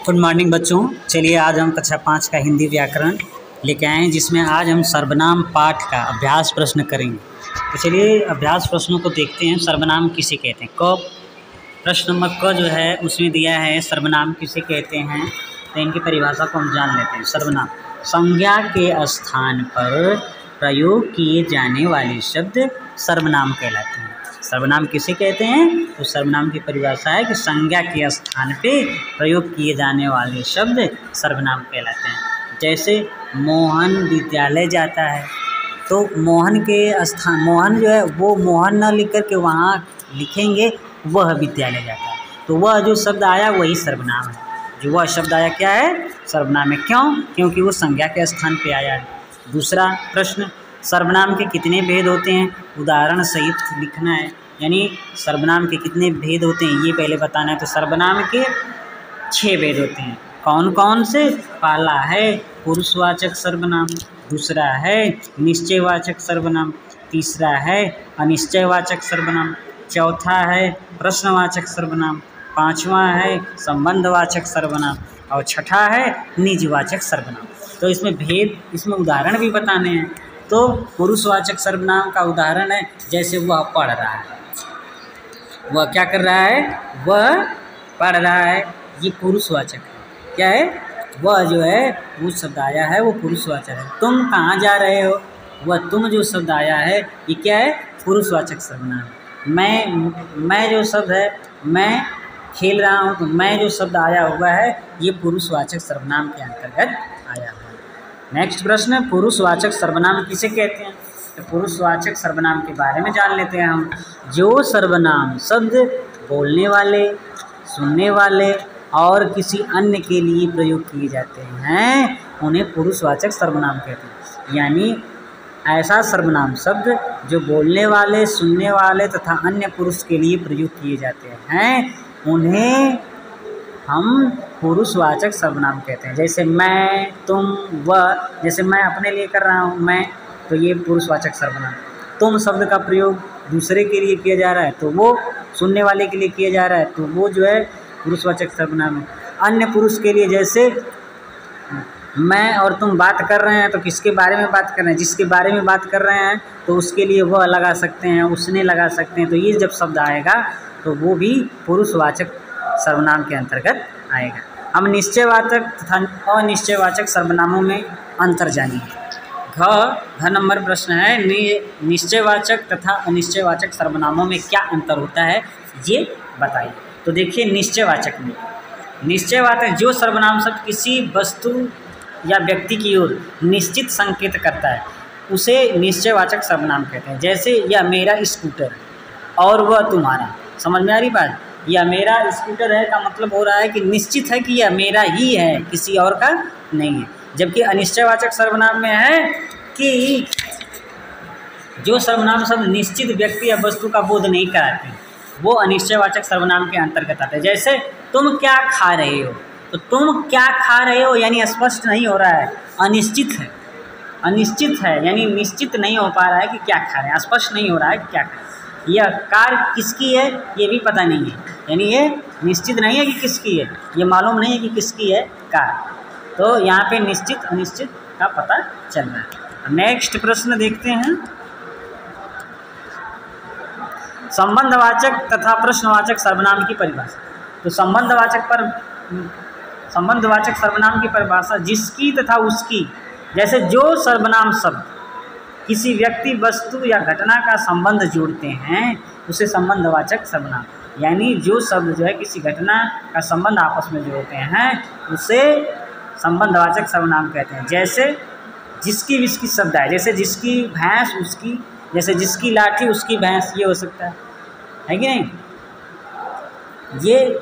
Good morning बच्चों। चलिए आज हम कक्षा 5 का हिंदी व्याकरण लेके आए हैं, जिसमें आज हम सर्वनाम पाठ का अभ्यास प्रश्न करेंगे। तो चलिए अभ्यास प्रश्नों को देखते हैं। सर्वनाम किसे कहते हैं? क प्रश्न नंबर क जो है उसमें दिया है सर्वनाम किसे कहते हैं, तो इनकी परिभाषा को हम जान लेते हैं। सर्वनाम संज्ञा के स्थान पर प्रयोग किए जाने वाले शब्द सर्वनाम कहलाते हैं। सर्वनाम किसे कहते हैं? तो सर्वनाम की परिभाषा है कि संज्ञा के स्थान पे प्रयोग किए जाने वाले शब्द सर्वनाम कहलाते हैं। जैसे मोहन विद्यालय जाता है, तो मोहन के स्थान, मोहन जो है वो मोहन न लिख कर के वहाँ लिखेंगे वह विद्यालय जाता है, तो वह जो शब्द आया वही सर्वनाम है। जो वह शब्द आया क्या है? सर्वनाम है। क्यों? क्योंकि वो संज्ञा के स्थान पे आया है। दूसरा प्रश्न, सर्वनाम के कितने भेद होते हैं? उदाहरण सहित लिखना है। यानी सर्वनाम के कितने भेद होते हैं ये पहले बताना है। तो सर्वनाम के 6 भेद होते हैं। कौन कौन से? पहला है पुरुषवाचक सर्वनाम, दूसरा है निश्चयवाचक सर्वनाम, तीसरा है अनिश्चयवाचक सर्वनाम, चौथा है प्रश्नवाचक सर्वनाम, पांचवा है संबंधवाचक सर्वनाम और छठा है निजवाचक सर्वनाम। तो इसमें भेद, इसमें उदाहरण भी बताने हैं। तो पुरुषवाचक सर्वनाम का उदाहरण है जैसे वह पढ़ रहा है, वह क्या कर रहा है? वह पढ़ रहा है, ये पुरुषवाचक है। क्या है? वह जो है वो शब्द आया है वो पुरुषवाचक है। तुम कहाँ जा रहे हो? वह तुम जो शब्द आया है ये क्या है? पुरुषवाचक सर्वनाम। मैं जो शब्द है, मैं खेल रहा हूँ, तो मैं जो शब्द आया हुआ है ये पुरुषवाचक सर्वनाम के अंतर्गत आया हुआ है। नेक्स्ट प्रश्न, पुरुषवाचक सर्वनाम किसे कहते हैं? तो पुरुषवाचक सर्वनाम के बारे में जान लेते हैं हम। जो सर्वनाम शब्द बोलने वाले, सुनने वाले और किसी अन्य के लिए प्रयोग किए जाते हैं उन्हें पुरुषवाचक सर्वनाम कहते हैं। यानी ऐसा सर्वनाम शब्द जो बोलने वाले, सुनने वाले तथा अन्य पुरुष के लिए प्रयोग किए जाते हैं उन्हें हम पुरुषवाचक सर्वनाम कहते हैं। जैसे मैं, तुम, वह। जैसे मैं अपने लिए कर रहा हूँ मैं, तो ये पुरुषवाचक सर्वनाम। तुम शब्द का प्रयोग दूसरे के लिए किया जा रहा है तो वो सुनने वाले के लिए किया जा रहा है, तो वो जो है पुरुषवाचक सर्वनाम है। अन्य पुरुष के लिए, जैसे मैं और तुम बात कर रहे हैं तो किसके बारे में बात कर रहे हैं? जिसके बारे में बात कर रहे हैं तो उसके लिए वह लगा सकते हैं, उसने लगा सकते हैं। तो ये जब शब्द आएगा तो वो भी पुरुषवाचक सर्वनाम के अंतर्गत आएगा। हम निश्चयवाचक तथा अनिश्चयवाचक सर्वनामों में अंतर जानेंगे। घ नंबर प्रश्न है, निश्चयवाचक तथा अनिश्चयवाचक सर्वनामों में क्या अंतर होता है ये बताइए। तो देखिए निश्चयवाचक में, निश्चयवाचक जो सर्वनाम शब्द किसी वस्तु या व्यक्ति की ओर निश्चित संकेत करता है उसे निश्चयवाचक सर्वनाम कहते हैं। जैसे यह मेरा स्कूटर और वह तुम्हारा। समझ में आ रही बात? यह मेरा स्कूटर है का मतलब हो रहा है कि निश्चित है कि यह मेरा ही है, किसी और का नहीं है। जबकि अनिश्चयवाचक सर्वनाम में है कि जो सर्वनाम शब्द निश्चित व्यक्ति या वस्तु का बोध नहीं कराते वो अनिश्चयवाचक सर्वनाम के अंतर्गत आते हैं। जैसे तुम क्या खा रहे हो, तो तुम क्या खा रहे हो यानी स्पष्ट नहीं हो रहा है, अनिश्चित है। अनिश्चित है यानी निश्चित नहीं हो पा रहा है कि क्या खा रहे हैं, स्पष्ट नहीं हो रहा है कि क्या खा रहे हैं। यह कार किसकी है ये भी पता नहीं है, यानी ये निश्चित नहीं है कि किसकी है, ये मालूम नहीं है कि किसकी है कार। तो यहाँ पे निश्चित अनिश्चित का पता चल रहा है। नेक्स्ट प्रश्न देखते हैं, संबंधवाचक तथा प्रश्नवाचक सर्वनाम की परिभाषा। तो संबंधवाचक सर्वनाम की परिभाषा जिसकी तथा उसकी। जैसे जो सर्वनाम शब्द किसी व्यक्ति, वस्तु या घटना का संबंध जोड़ते हैं उसे संबंधवाचक सर्वनाम, यानी जो शब्द जो है किसी घटना का संबंध आपस में जोड़ते हैं उसे संबंधवाचक सर्वनाम कहते हैं। जैसे जिसकी विसकी शब्द है, जैसे जिसकी भैंस उसकी, जैसे जिसकी लाठी उसकी भैंस, ये हो सकता है कि नहीं? ये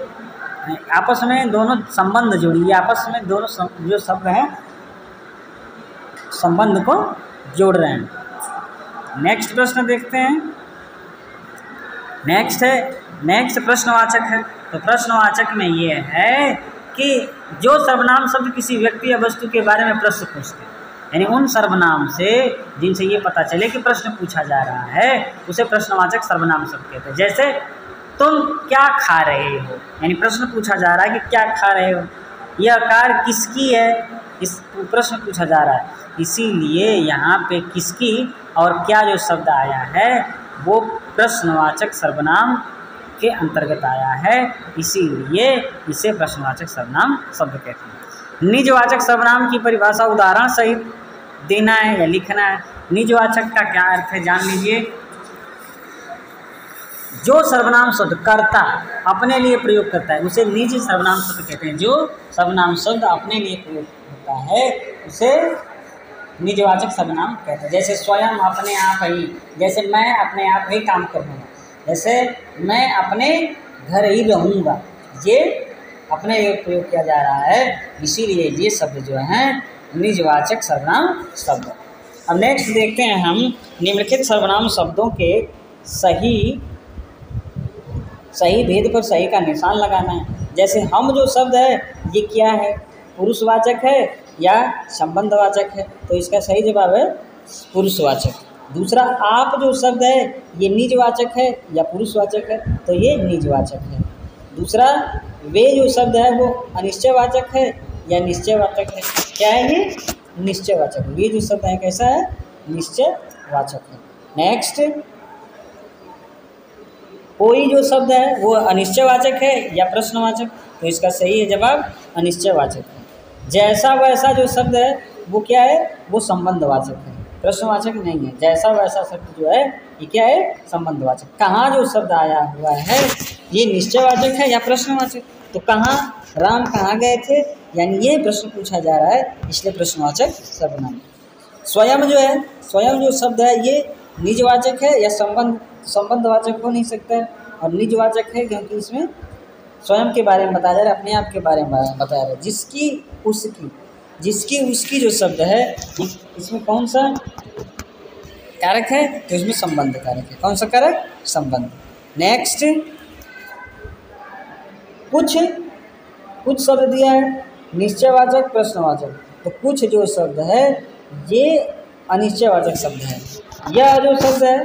आपस में दोनों संबंध जोड़िए, आपस में दोनों जो शब्द हैं संबंध को जोड़ रहे हैं। नेक्स्ट प्रश्न देखते हैं। नेक्स्ट प्रश्नवाचक है। तो प्रश्नवाचक में ये है कि जो सर्वनाम शब्द किसी व्यक्ति या वस्तु के बारे में प्रश्न पूछते हैं, यानी उन सर्वनाम से जिनसे ये पता चले कि प्रश्न पूछा जा रहा है उसे प्रश्नवाचक सर्वनाम शब्द कहते हैं। जैसे तुम क्या खा रहे हो, यानी प्रश्न पूछा जा रहा है कि क्या खा रहे हो, यह कार किसकी है, इस प्रश्न पूछा जा रहा है, इसीलिए यहाँ पे किसकी और क्या जो शब्द आया है वो प्रश्नवाचक सर्वनाम के अंतर्गत आया है, इसीलिए इसे प्रश्नवाचक सर्वनाम शब्द कहते हैं। निजवाचक सर्वनाम की परिभाषा उदाहरण सहित देना है या लिखना है। निजवाचक का क्या अर्थ है जान लीजिए। जो सर्वनाम शब्द कर्ता अपने लिए प्रयोग करता है उसे निज सर्वनाम शब्द कहते हैं। जो सर्वनाम शब्द अपने लिए प्रयोग होता है उसे निजवाचक सर्वनाम कहते हैं। जैसे स्वयं, अपने आप ही, जैसे मैं अपने आप ही काम करूँगा, जैसे मैं अपने घर ही रहूँगा, ये अपने लिए प्रयोग किया जा रहा है, इसीलिए ये शब्द जो हैं निजवाचक सर्वनाम शब्द। अब नेक्स्ट देखते हैं हम निम्नलिखित सर्वनाम शब्दों के सही भेद पर सही का निशान लगाना है। जैसे हम जो शब्द है ये क्या है, पुरुषवाचक है या संबंधवाचक है, तो इसका सही जवाब है पुरुषवाचक। दूसरा, आप जो शब्द है ये निजवाचक है या पुरुषवाचक है, तो ये निजवाचक है। दूसरा, वे जो शब्द है वो अनिश्चयवाचक है या निश्चयवाचक है, क्या है ये निश्चयवाचक। वे जो शब्द है कैसा है, निश्चयवाचक है। नेक्स्ट, कोई जो शब्द है वो अनिश्चयवाचक है या प्रश्नवाचक, तो इसका सही है जवाब अनिश्चयवाचक है। जैसा वैसा जो शब्द है वो क्या है, वो संबंधवाचक है, प्रश्नवाचक नहीं है। जैसा वैसा शब्द जो है ये क्या है, संबंधवाचक। कहाँ जो शब्द आया हुआ है ये निश्चयवाचक है या प्रश्नवाचक, तो कहाँ, राम कहाँ गए थे, यानी ये प्रश्न पूछा जा रहा है, इसलिए प्रश्नवाचक सर्वनाम। स्वयं जो है, स्वयं जो शब्द है ये निजवाचक है या संबंधवाचक हो नहीं सकता है, और निजवाचक है क्योंकि इसमें स्वयं के बारे में बताया जा रहा है, अपने आप के बारे में बताया जा रहा है। जिसकी उसकी जो शब्द है इसमें कौन सा कारक है, तो इसमें संबंध कारक है। कौन सा कारक, संबंध। नेक्स्ट, कुछ शब्द दिया है निश्चयवाचक प्रश्नवाचक, तो कुछ जो शब्द है ये अनिश्चयवाचक शब्द है। यह जो शब्द है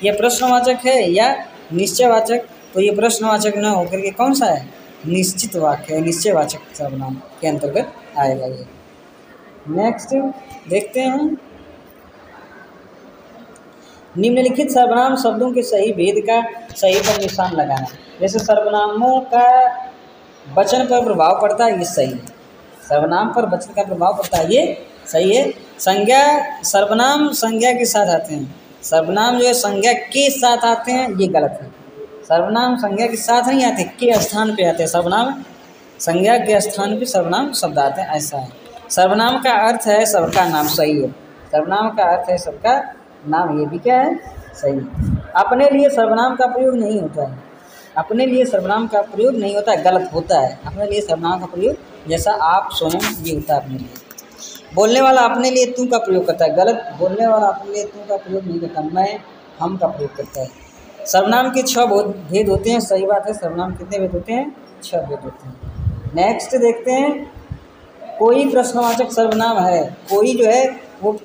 ये प्रश्नवाचक है या निश्चयवाचक, तो ये प्रश्नवाचक न होकर के कौन सा है, निश्चित वाक्य है, निश्चयवाचक सर्वनाम के अंतर्गत आएगा ये। नेक्स्ट देखते हैं, निम्नलिखित सर्वनाम शब्दों के सही भेद का सही पर निशान लगाना। जैसे सर्वनामों का वचन पर प्रभाव पड़ता है, ये सही है। सर्वनाम पर वचन का प्रभाव पड़ता है, ये सही है। संज्ञा, सर्वनाम संज्ञा के साथ आते हैं, सर्वनाम जो है संज्ञा के साथ आते हैं, ये गलत है। सर्वनाम संज्ञा के साथ नहीं आते, के स्थान पे आते हैं। सर्वनाम संज्ञा के स्थान पे सर्वनाम शब्द आते हैं, ऐसा है। सर्वनाम का अर्थ है सबका नाम, सही है। सर्वनाम का अर्थ है सबका नाम, ये भी क्या है, सही है। अपने लिए सर्वनाम का प्रयोग नहीं होता है, अपने लिए सर्वनाम का प्रयोग नहीं होता है, गलत होता है। अपने लिए सर्वनाम का प्रयोग जैसा आप, स्वयं, ये होता है अपने लिए। बोलने वाला अपने लिए तू का प्रयोग करता है, गलत। बोलने वाला अपने लिए तू का प्रयोग नहीं करता, मैं, हम का प्रयोग करता है। सर्वनाम के 6 भेद होते हैं, सही बात है। सर्वनाम कितने भेद होते हैं, 6 भेद होते हैं। नेक्स्ट देखते हैं, कोई प्रश्नवाचक सर्वनाम है, कोई जो है वो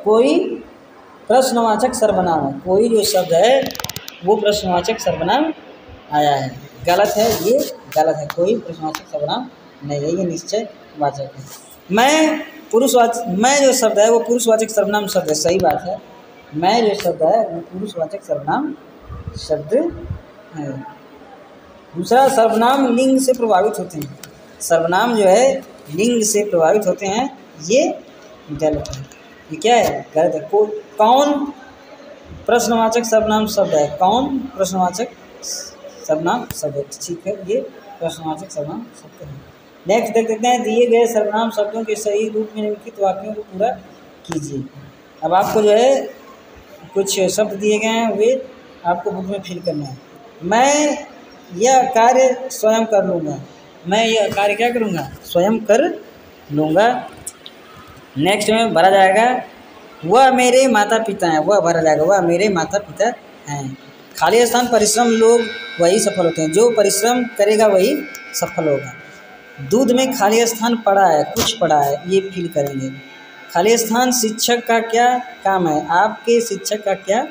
कोई प्रश्नवाचक सर्वनाम है, कोई जो शब्द है वो प्रश्नवाचक सर्वनाम आया है, गलत है, ये गलत है। कोई प्रश्नवाचक सर्वनाम नहीं है, ये निश्चयवाचक है। मैं जो शब्द है वो पुरुषवाचक सर्वनाम शब्द है, सही बात है। मैं जो शब्द है वो पुरुषवाचक सर्वनाम शब्द है। दूसरा, सर्वनाम लिंग से प्रभावित होते हैं, सर्वनाम जो है लिंग से प्रभावित होते हैं, ये गलत है। ये क्या है, गलत है। कौन प्रश्नवाचक सर्वनाम शब्द है, कौन प्रश्नवाचक सर्वनाम शब्द है, ठीक है, ये प्रश्नवाचक सर्वनाम शब्द है। नेक्स्ट देख देखते हैं, दिए गए सर्वनाम शब्दों के सही रूप में निम्नलिखित वाक्यों को पूरा कीजिए। अब आपको जो है कुछ शब्द दिए गए हैं, वे आपको बुक में फिल करना है। मैं यह कार्य स्वयं कर लूँगा, मैं यह कार्य क्या करूँगा, स्वयं कर लूँगा। नेक्स्ट में भरा जाएगा, वह मेरे माता पिता हैं, वह भरा जाएगा, वह मेरे माता पिता हैं। खाली स्थान परिश्रम, लोग वही सफल होते हैं, जो परिश्रम करेगा वही सफल होगा। दूध में खाली स्थान पड़ा है, कुछ पड़ा है, ये फिल करेंगे। खाली स्थान, शिक्षक का क्या काम है, आपके शिक्षक का क्या